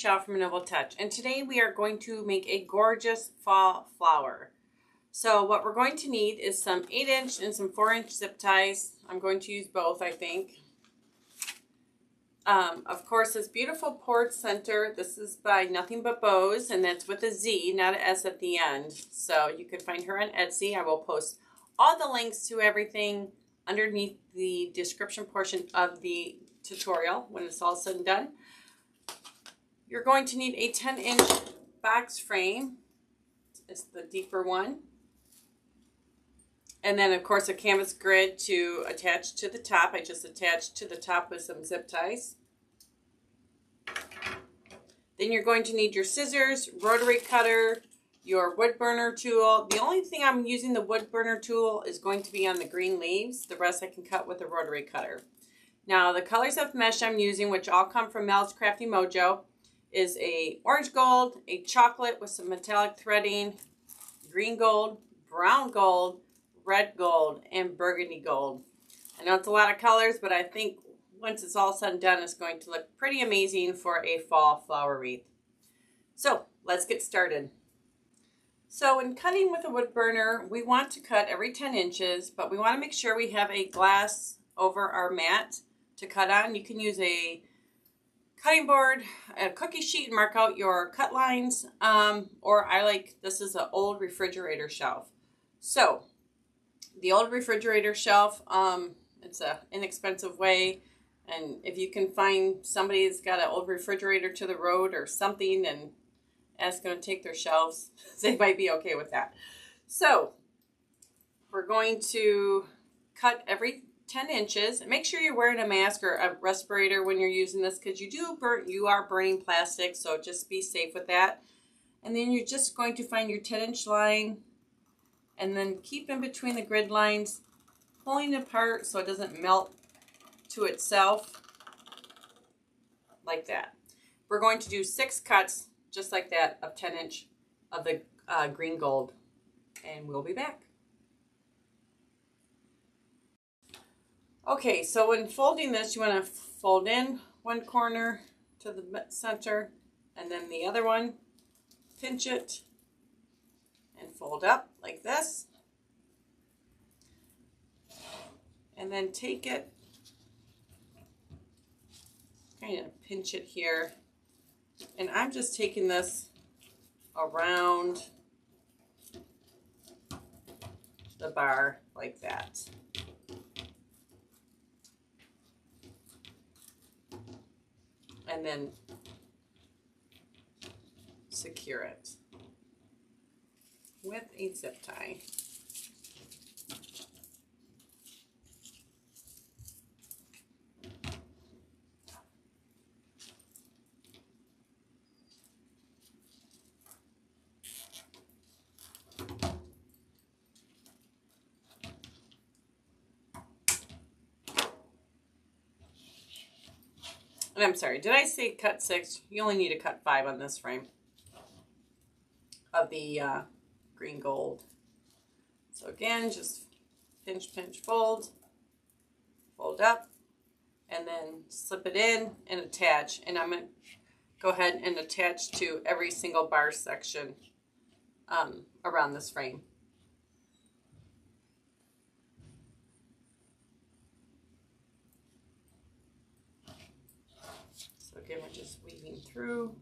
Michelle from Untitled Touch, and today we are going to make a gorgeous fall flower. So what we're going to need is some 8-inch and some 4-inch zip ties. I'm going to use both, I think. Of course, this beautiful poured center. This is by Nothing But Bows, and that's with a Z, not an S at the end. So you can find her on Etsy. I will post all the links to everything underneath the description portion of the tutorial when it's all said and done. You're going to need a 10-inch box frame. It's the deeper one. And then, of course, a canvas grid to attach to the top. I just attached to the top with some zip ties. Then you're going to need your scissors, rotary cutter, your wood burner tool. The only thing I'm using the wood burner tool is going to be on the green leaves. The rest I can cut with a rotary cutter. Now, the colors of mesh I'm using, which all come from Mel's Crafty Mojo, is a orange gold, a chocolate with some metallic threading, green gold, brown gold, red gold, and burgundy gold. I know it's a lot of colors, but I think once it's all said and done, it's going to look pretty amazing for a fall flower wreath. So let's get started. So in cutting with a wood burner, we want to cut every 10 inches, but we want to make sure we have a glass over our mat to cut on. You can use a cutting board, a cookie sheet, and mark out your cut lines. Or I like, this is an old refrigerator shelf. So the old refrigerator shelf, it's an inexpensive way. And if you can find somebody that's got an old refrigerator to the road or something and ask them to take their shelves, they might be okay with that. So we're going to cut every 10 inches. Make sure you're wearing a mask or a respirator when you're using this, because you are burning plastic, so just be safe with that. And then you're just going to find your 10-inch line and then keep in between the grid lines, pulling it apart so it doesn't melt to itself like that. We're going to do 6 cuts just like that of 10-inch of the green gold, and we'll be back. Okay, so when folding this, you want to fold in one corner to the center and then the other one, pinch it and fold up like this, and then take it, kind of pinch it here, and I'm just taking this around the bar like that. And then secure it with a zip tie. And I'm sorry, did I say cut 6? You only need to cut 5 on this frame of the green gold. So again, just pinch, pinch, fold up, and then slip it in and attach. And I'm going to go ahead and attach to every single bar section around this frame. Again, we're just weaving through.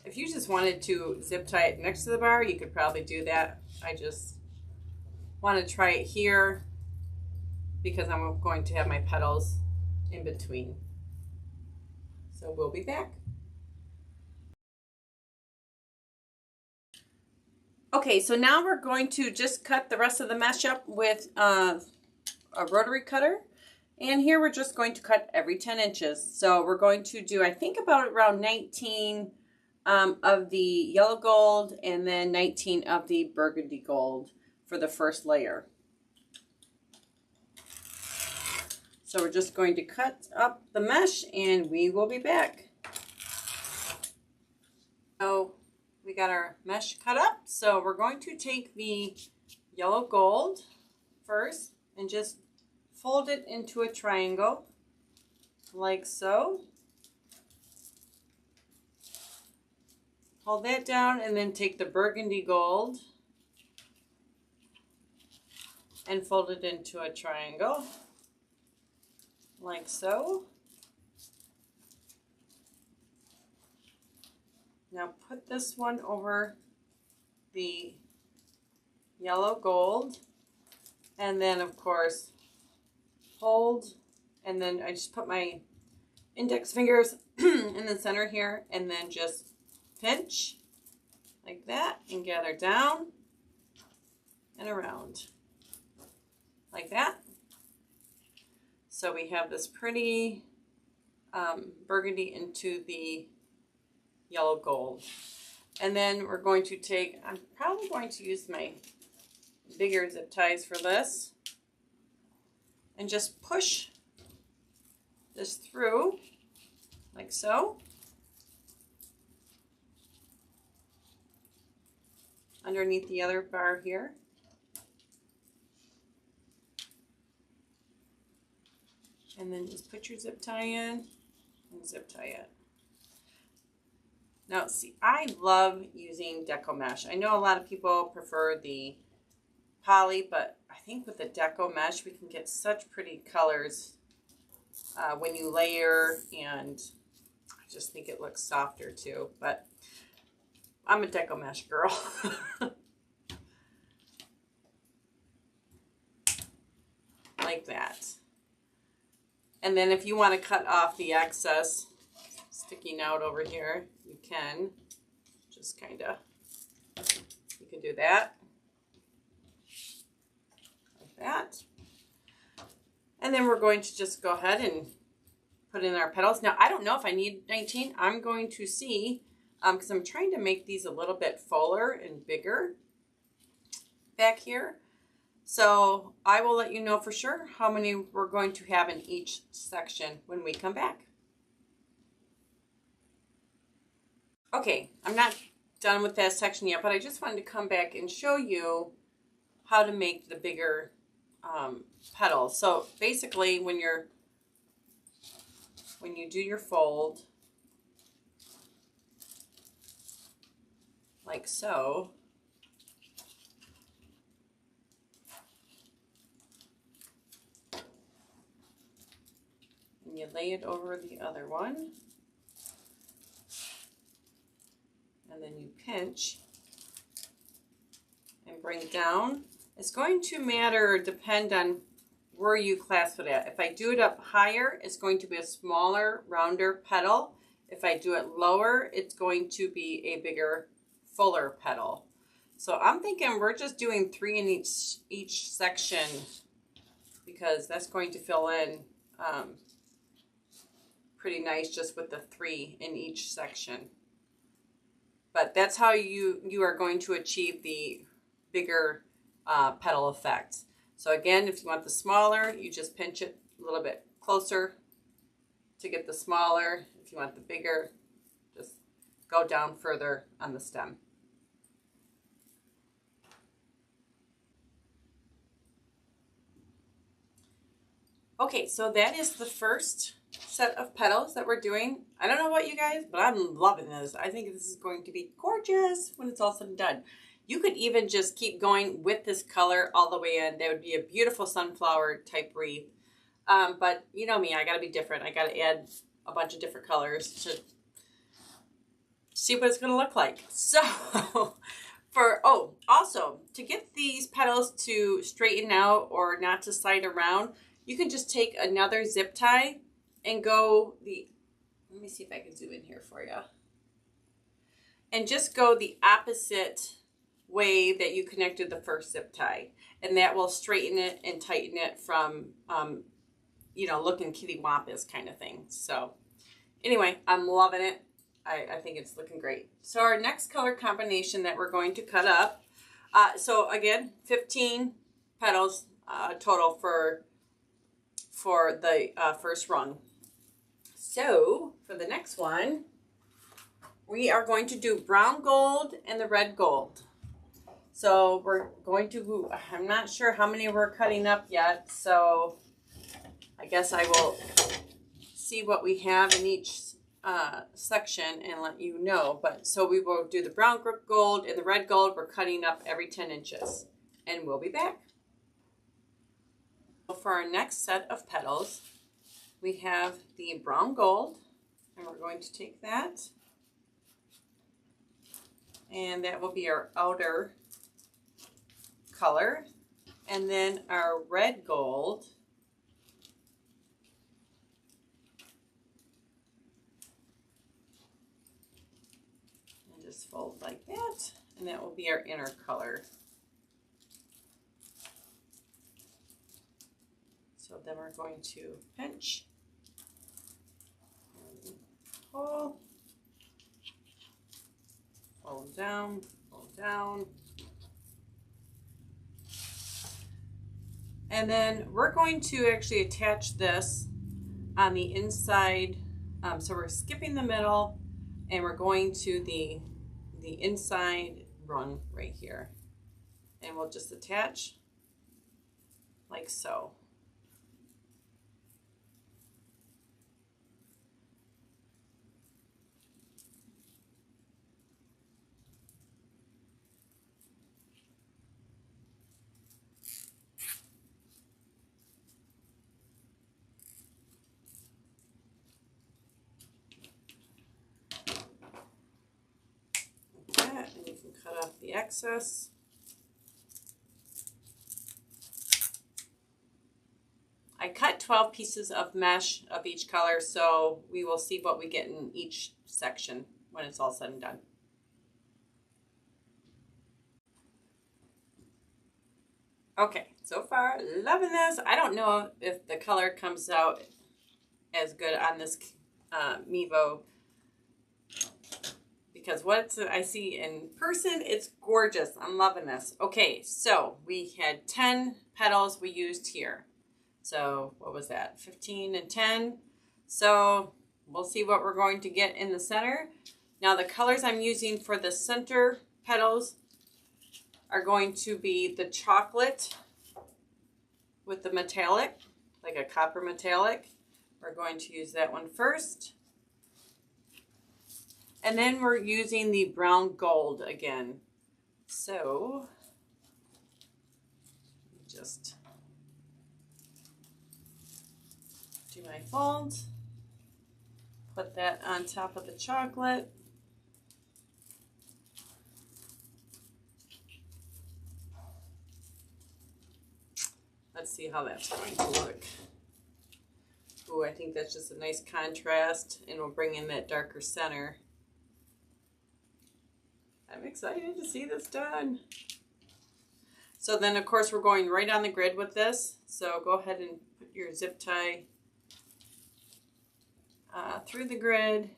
If you just wanted to zip tie it next to the bar, you could probably do that. I just want to try it here because I'm going to have my petals in between. So we'll be back. Okay, so now we're going to just cut the rest of the mesh up with a rotary cutter. And here we're just going to cut every 10 inches. So we're going to do, I think, about around 19 of the yellow gold and then 19 of the burgundy gold for the first layer. So we're just going to cut up the mesh and we will be back. So we got our mesh cut up. So we're going to take the yellow gold first and just fold it into a triangle like so. Hold that down and then take the burgundy gold and fold it into a triangle like so. Now put this one over the yellow gold, and then of course hold, and then I just put my index fingers in the center here and then just pinch like that and gather down and around like that. So we have this pretty burgundy into the yellow gold. And then we're going to take, I'm probably going to use my bigger zip ties for this and just push this through like so. Underneath the other bar here. And then just put your zip tie in and zip tie it. Now see, I love using deco mesh. I know a lot of people prefer the poly, but I think with the deco mesh we can get such pretty colors when you layer, and I just think it looks softer too, but I'm a deco mesh girl. Like that. And then if you want to cut off the excess sticking out over here, you can just kind of, you can do that like that. And then we're going to just go ahead and put in our petals. Now I don't know if I need 19. I'm going to see, because I'm trying to make these a little bit fuller and bigger back here. So I will let you know for sure how many we're going to have in each section when we come back. Okay, I'm not done with that section yet, but I just wanted to come back and show you how to make the bigger petals. So basically when you do your fold, like so, and you lay it over the other one, and then you pinch and bring it down. It's going to depend on where you clasp it at. If I do it up higher, it's going to be a smaller, rounder petal. If I do it lower, it's going to be a bigger, fuller petal. So I'm thinking we're just doing 3 in each section, because that's going to fill in pretty nice just with the 3 in each section. But that's how you are going to achieve the bigger petal effect. So again, if you want the smaller, you just pinch it a little bit closer to get the smaller. If you want the bigger, just go down further on the stem. Okay, so that is the first set of petals that we're doing. I don't know about you guys, but I'm loving this. I think this is going to be gorgeous when it's all said and done. You could even just keep going with this color all the way in. That would be a beautiful sunflower type wreath. But you know me, I gotta be different. I gotta add a bunch of different colors to see what it's gonna look like. So, also, to get these petals to straighten out or not to slide around, you can just take another zip tie and go let me see if I can zoom in here for you. And just go the opposite way that you connected the first zip tie. And that will straighten it and tighten it from, looking kitty wampus kind of thing. So anyway, I'm loving it. I think it's looking great. So our next color combination that we're going to cut up. So again, 15 petals total for the first rung. So for the next one, we are going to do brown gold and the red gold. So we're going to, I'm not sure how many we're cutting up yet, so I guess I will see what we have in each section and let you know. But so we will do the brown gold and the red gold. We're cutting up every 10 inches, and we'll be back. For our next set of petals, we have the brown gold, and we're going to take that, and that will be our outer color. And then our red gold, and just fold like that, and that will be our inner color. So then we're going to pinch and pull, fold down, fold down. And then we're going to actually attach this on the inside. So we're skipping the middle and we're going to the inside run right here. And we'll just attach like so. And you can cut off the excess. I cut 12 pieces of mesh of each color, so we will see what we get in each section when it's all said and done. Okay, so far loving this. I don't know if the color comes out as good on this Mevo, because what I see in person, it's gorgeous. I'm loving this. Okay, so we had 10 petals we used here. So what was that? 15 and 10. So we'll see what we're going to get in the center. Now the colors I'm using for the center petals are going to be the chocolate with the metallic, like a copper metallic. We're going to use that one first. And then we're using the brown gold again. So just do my fold, put that on top of the chocolate. Let's see how that's going to look. Ooh, I think that's just a nice contrast, and we'll bring in that darker center. I'm excited to see this done. So then, of course, we're going right on the grid with this. So go ahead and put your zip tie through the grid.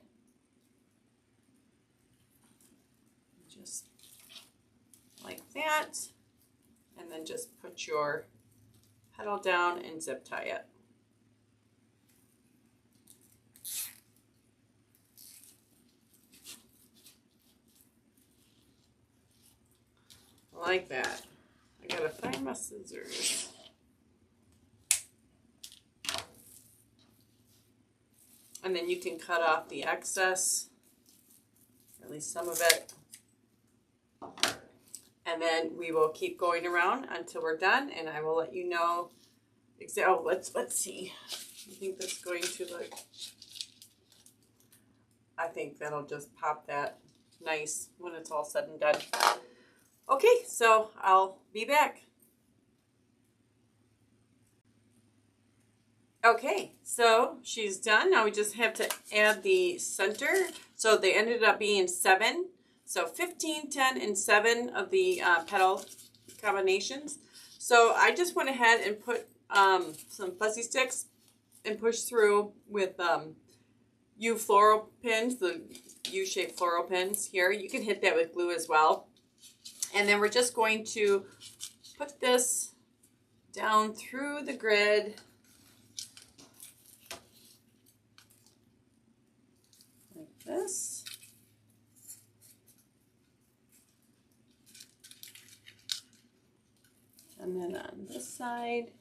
Just like that. And then just put your petal down and zip tie it. Like that. I gotta find my scissors. And then you can cut off the excess, or at least some of it. And then we will keep going around until we're done, and I will let you know exactly. Oh, let's see. I think that's going to look. I think that'll just pop that nice when it's all said and done. Okay, so I'll be back. Okay, so she's done. Now we just have to add the center. So they ended up being 7. So 15, 10, and 7 of the petal combinations. So I just went ahead and put some fuzzy sticks and pushed through with U floral pins, the U-shaped floral pins here. You can hit that with glue as well. And then we're just going to put this down through the grid. Like this. And then on this side.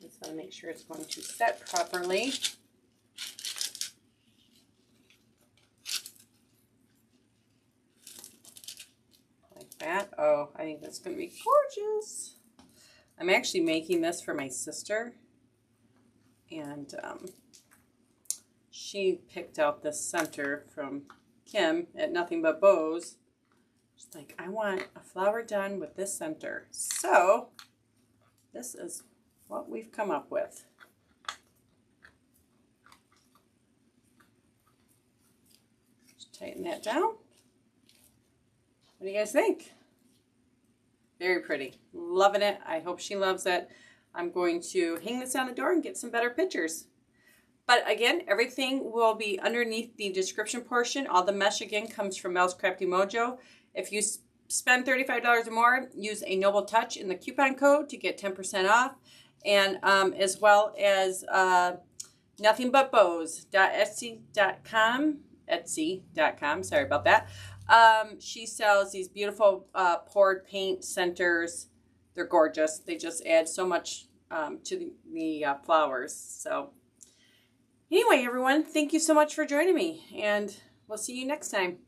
Just want to make sure it's going to set properly. Like that. Oh, I think that's going to be gorgeous. I'm actually making this for my sister. And she picked out this center from Kim at Nothing But Bows. She's like, I want a flower done with this center. So this is what we've come up with. Just tighten that down. What do you guys think? Very pretty. Loving it. I hope she loves it. I'm going to hang this on the door and get some better pictures. But again, everything will be underneath the description portion. All the mesh, again, comes from Mel's Crafty Mojo. If you spend $35 or more, use a Noble Touch in the coupon code to get 10% off. And as well as nothingbutbows.etsy.com, sorry about that. She sells these beautiful poured paint centers. They're gorgeous. They just add so much to the flowers. So anyway, everyone, thank you so much for joining me, and we'll see you next time.